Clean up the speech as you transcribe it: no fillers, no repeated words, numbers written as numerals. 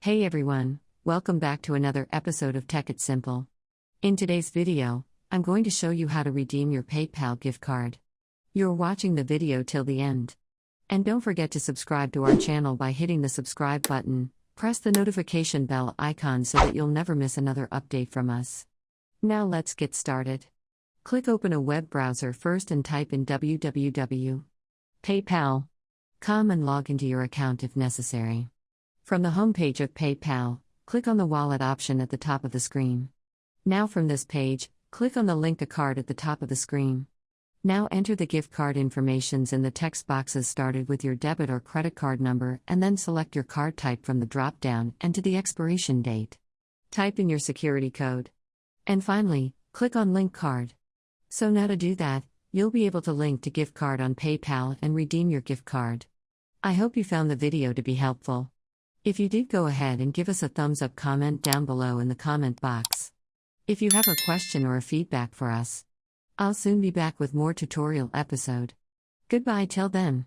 Hey everyone, welcome back to another episode of Tech It Simple. In today's video, I'm going to show you how to redeem your PayPal gift card. You're watching the video till the end. And don't forget to subscribe to our channel by hitting the subscribe button, press the notification bell icon so that you'll never miss another update from us. Now let's get started. Click open a web browser first and type in www.paypal.com and log into your account if necessary. From the homepage of PayPal, click on the wallet option at the top of the screen. Now from this page, click on the link a card at the top of the screen. Now enter the gift card informations in the text boxes started with your debit or credit card number and then select your card type from the drop-down and to the expiration date. Type in your security code. And finally, click on Link Card. So now to do that, you'll be able to link to gift card on PayPal and redeem your gift card. I hope you found the video to be helpful. If you did, go ahead and give us a thumbs up, comment down below in the comment box. If you have a question or a feedback for us, I'll soon be back with more tutorial episode. Goodbye till then.